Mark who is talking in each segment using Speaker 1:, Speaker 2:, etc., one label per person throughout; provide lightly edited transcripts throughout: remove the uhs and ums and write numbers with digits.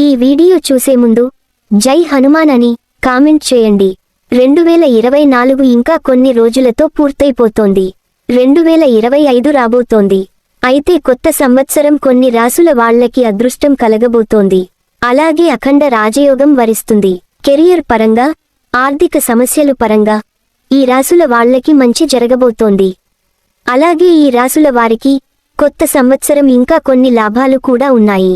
Speaker 1: ఈ వీడియో చూసే ముందు జై హనుమాన్ అని కామెంట్ చేయండి. 2024 ఇంకా కొన్ని రోజులతో పూర్తయిపోతోంది. 2025 రాబోతోంది. అయితే కొత్త సంవత్సరం కొన్ని రాసుల వాళ్లకి అదృష్టం కలగబోతోంది. అలాగే అఖండ రాజయోగం వరిస్తుంది. కెరియర్ పరంగా, ఆర్థిక సమస్యలు పరంగా ఈ రాసుల వాళ్లకి మంచి జరగబోతోంది. అలాగే ఈ రాసుల వారికి కొత్త సంవత్సరం ఇంకా కొన్ని లాభాలు కూడా ఉన్నాయి.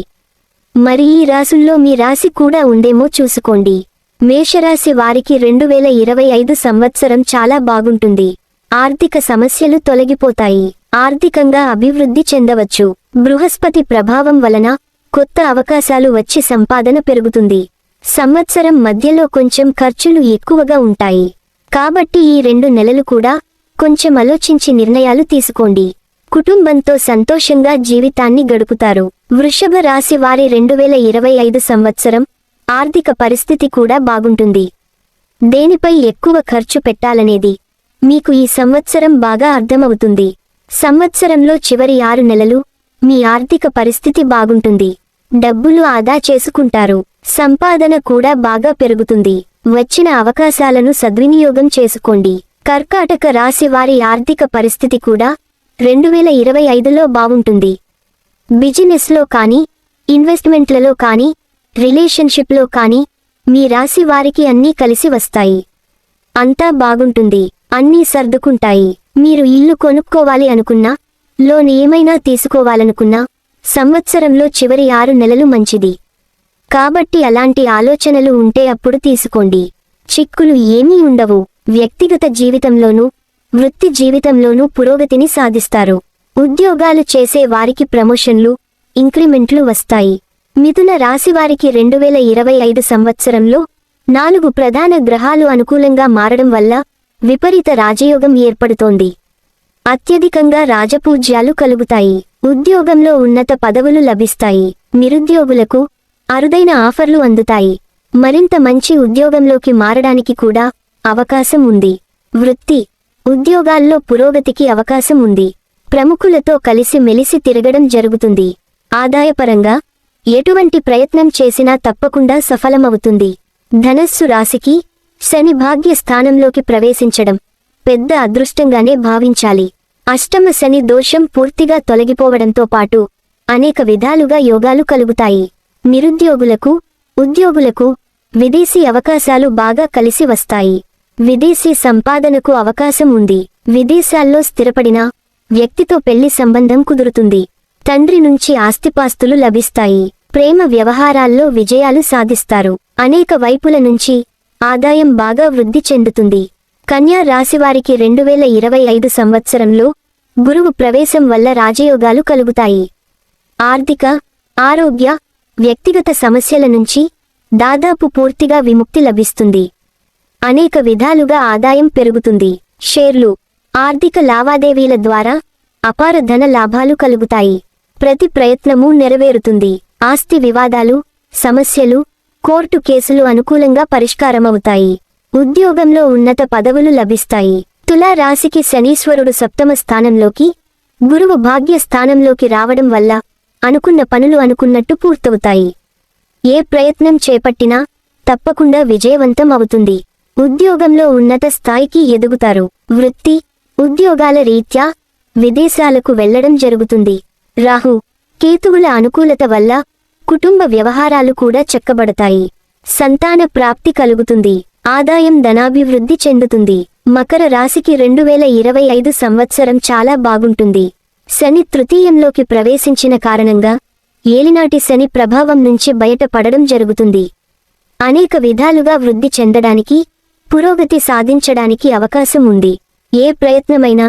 Speaker 1: మరి ఈ రాసుల్లో మీ రాశి కూడా ఉందేమో చూసుకోండి. మేషరాశి వారికి 2025 సంవత్సరం చాలా బాగుంటుంది. ఆర్థిక సమస్యలు తొలగిపోతాయి. ఆర్థికంగా అభివృద్ధి చెందవచ్చు. బృహస్పతి ప్రభావం వలన కొత్త అవకాశాలు వచ్చి సంపాదన పెరుగుతుంది. సంవత్సరం మధ్యలో కొంచెం ఖర్చులు ఎక్కువగా ఉంటాయి. కాబట్టి ఈ 2 నెలలు కూడా కొంచెం ఆలోచించి నిర్ణయాలు తీసుకోండి. కుటుంబంతో సంతోషంగా జీవితాన్ని గడుపుతారు. వృషభ రాశి వారి 2025 సంవత్సరం ఆర్థిక పరిస్థితి కూడా బాగుంటుంది. దేనిపై ఎక్కువ ఖర్చు పెట్టాలనేది మీకు ఈ సంవత్సరం బాగా అర్థమవుతుంది. సంవత్సరంలో చివరి 6 నెలలు మీ ఆర్థిక పరిస్థితి బాగుంటుంది. డబ్బులు ఆదా చేసుకుంటారు. సంపాదన కూడా బాగా పెరుగుతుంది. వచ్చిన అవకాశాలను సద్వినియోగం చేసుకోండి. కర్కాటక రాశి వారి ఆర్థిక పరిస్థితి కూడా 2025లో బాగుంటుంది. బిజినెస్లో కానీ, ఇన్వెస్ట్మెంట్లలో కానీ, రిలేషన్షిప్లో కానీ మీ రాశి వారికి అన్నీ కలిసి వస్తాయి. అంతా బాగుంటుంది. అన్నీ సర్దుకుంటాయి. మీరు ఇల్లు కొనుక్కోవాలి అనుకున్నా, లోన్ ఏమైనా తీసుకోవాలనుకున్నా సంవత్సరంలో చివరి 6 నెలలు మంచిది. కాబట్టి అలాంటి ఆలోచనలు ఉంటే అప్పుడు తీసుకోండి. చిక్కులు ఏమీ ఉండవు. వ్యక్తిగత జీవితంలోనూ, వృత్తి జీవితంలోనూ పురోగతిని సాధిస్తారు. ఉద్యోగాలు చేసే వారికి ప్రమోషన్లు, ఇంక్రిమెంట్లు వస్తాయి. మిథున రాశివారికి 2025 సంవత్సరంలో 4 ప్రధాన గ్రహాలు అనుకూలంగా మారడం వల్ల విపరీత రాజయోగం ఏర్పడుతోంది. అత్యధికంగా రాజపూజ్యాలు కలుగుతాయి. ఉద్యోగంలో ఉన్నత పదవులు లభిస్తాయి. నిరుద్యోగులకు అరుదైన ఆఫర్లు అందుతాయి. మరింత మంచి ఉద్యోగంలోకి మారడానికి కూడా అవకాశం ఉంది. వృత్తి, ఉద్యోగాల్లో పురోగతికి అవకాశం ఉంది. ప్రముఖులతో కలిసి మెలిసి తిరగడం జరుగుతుంది. ఆదాయపరంగా ఎటువంటి ప్రయత్నం చేసినా తప్పకుండా సఫలమవుతుంది. ధనస్సు రాశికి శని భాగ్య స్థానంలోకి ప్రవేశించడం పెద్ద అదృష్టంగానే భావించాలి. అష్టమ శని దోషం పూర్తిగా తొలగిపోవడంతో పాటు అనేక విధాలుగా యోగాలు కలుగుతాయి. నిరుద్యోగులకు, ఉద్యోగులకు విదేశీ అవకాశాలు బాగా కలిసి వస్తాయి. విదేశీ సంపాదనకు అవకాశం ఉంది. విదేశాల్లో స్థిరపడిన వ్యక్తితో పెళ్లి సంబంధం కుదురుతుంది. తండ్రి నుంచి ఆస్తిపాస్తులు లభిస్తాయి. ప్రేమ వ్యవహారాల్లో విజయాలు సాధిస్తారు. అనేక వైపుల నుంచి ఆదాయం బాగా వృద్ధి చెందుతుంది. కన్యా రాశివారికి 2025 సంవత్సరంలో గురువు ప్రవేశం వల్ల రాజయోగాలు కలుగుతాయి. ఆర్థిక, ఆరోగ్య, వ్యక్తిగత సమస్యల నుంచి దాదాపు పూర్తిగా విముక్తి లభిస్తుంది. అనేక విధాలుగా ఆదాయం పెరుగుతుంది. షేర్లు, ఆర్థిక లావాదేవీల ద్వారా అపార ధన లాభాలు కలుగుతాయి. ప్రతి ప్రయత్నమూ నెరవేరుతుంది. ఆస్తి వివాదాలు, సమస్యలు, కోర్టు కేసులు అనుకూలంగా పరిష్కారమవుతాయి. ఉద్యోగంలో ఉన్నత పదవులు లభిస్తాయి. తులా రాశికి శనీశ్వరుడు సప్తమ స్థానంలోకి, గురువు భాగ్య స్థానంలోకి రావడం వల్ల అనుకున్న పనులు అనుకున్నట్టు పూర్తవుతాయి. ఏ ప్రయత్నం చేపట్టినా తప్పకుండా విజయవంతం అవుతుంది. ఉద్యోగంలో ఉన్నత స్థాయికి ఎదుగుతారు. వృత్తి, ఉద్యోగాల రీత్యా విదేశాలకు వెళ్లడం జరుగుతుంది. రాహు, కేతువుల అనుకూలత వల్ల కుటుంబ వ్యవహారాలు కూడా చక్కబడతాయి. సంతాన ప్రాప్తి కలుగుతుంది. ఆదాయం ధనాభివృద్ధి చెందుతుంది. మకర రాశికి 2025 సంవత్సరం చాలా బాగుంటుంది. శని తృతీయంలోకి ప్రవేశించిన కారణంగా ఏలినాటి శని ప్రభావం నుంచి బయటపడడం జరుగుతుంది. అనేక విధాలుగా వృద్ధి చెందడానికి, పురోగతి సాధించడానికి అవకాశం ఉంది. ఏ ప్రయత్నమైనా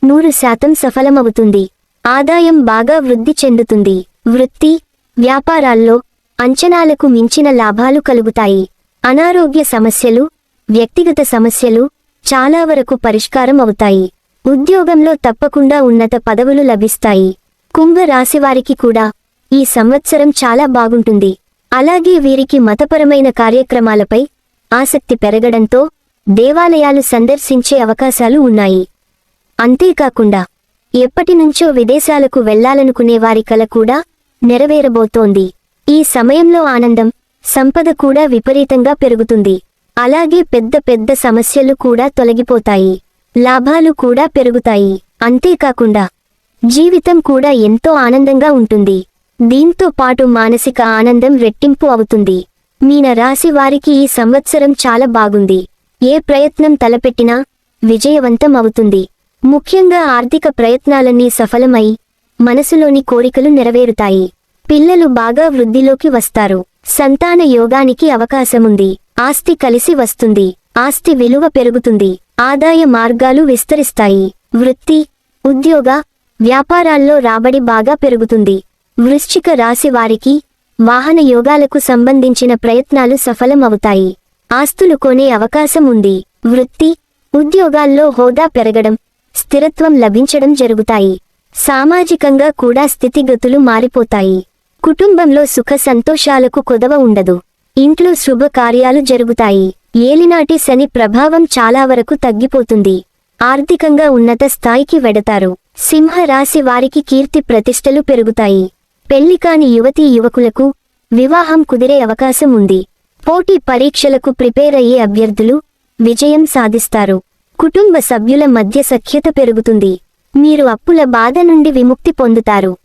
Speaker 1: 100% సఫలమవుతుంది. ఆదాయం బాగా వృద్ధి చెందుతుంది. వృత్తి, వ్యాపారాల్లో అంచనాలకు మించిన లాభాలు కలుగుతాయి. అనారోగ్య సమస్యలు, వ్యక్తిగత సమస్యలు చాలా వరకు పరిష్కారం అవుతాయి. ఉద్యోగంలో తప్పకుండా ఉన్నత పదవులు లభిస్తాయి. కుంభ రాశివారికి కూడా ఈ సంవత్సరం చాలా బాగుంటుంది. అలాగే వీరికి మతపరమైన కార్యక్రమాలపై ఆసక్తి పెరగడంతో దేవాలయాలు సందర్శించే అవకాశాలు ఉన్నాయి. అంతేకాకుండా ఎప్పటినుంచో విదేశాలకు వెళ్లాలనుకునే వారి కల కూడా నెరవేరబోతోంది. ఈ సమయంలో ఆనందం, సంపద కూడా విపరీతంగా పెరుగుతుంది. అలాగే పెద్ద పెద్ద సమస్యలు కూడా తొలగిపోతాయి. లాభాలు కూడా పెరుగుతాయి. అంతేకాకుండా జీవితం కూడా ఎంతో ఆనందంగా ఉంటుంది. దీంతో పాటు మానసిక ఆనందం రెట్టింపు అవుతుంది. మీన రాశి వారికి ఈ సంవత్సరం చాలా బాగుంది. ఏ ప్రయత్నం తలపెట్టినా విజయవంతం అవుతుంది. ముఖ్యంగా ఆర్థిక ప్రయత్నాలన్నీ సఫలమై మనసులోని కోరికలు నెరవేరుతాయి. పిల్లలు బాగా వృద్ధిలోకి వస్తారు. సంతాన యోగానికి అవకాశముంది. ఆస్తి కలిసి వస్తుంది. ఆస్తి విలువ పెరుగుతుంది. ఆదాయ మార్గాలు విస్తరిస్తాయి. వృత్తి, ఉద్యోగ, వ్యాపారాల్లో రాబడి బాగా పెరుగుతుంది. వృశ్చిక రాశి వారికి వాహన యోగాలకు సంబంధించిన ప్రయత్నాలు సఫలమవుతాయి. ఆస్తులు కొనే అవకాశం ఉంది. వృత్తి, ఉద్యోగాల్లో హోదా పెరగడం, స్థిరత్వం లభించడం జరుగుతాయి. సామాజికంగా కూడా స్థితిగతులు మారిపోతాయి. కుటుంబంలో సుఖ సంతోషాలకు కొదవ ఉండదు. ఇంట్లో శుభకార్యాలు జరుగుతాయి. ఏలినాటి శని ప్రభావం చాలా వరకు తగ్గిపోతుంది. ఆర్థికంగా ఉన్నత స్థాయికి వెడతారు. సింహ రాశి వారికి కీర్తి ప్రతిష్టలు పెరుగుతాయి. పెళ్లికాని యువతీ యువకులకు వివాహం కుదిరే అవకాశం ఉంది. పోటీ పరీక్షలకు ప్రిపేర్ అయ్యే అభ్యర్థులు విజయం సాధిస్తారు. కుటుంబ సభ్యుల మధ్య సఖ్యత పెరుగుతుంది. మీరు అప్పుల బాధ నుండి విముక్తి పొందుతారు.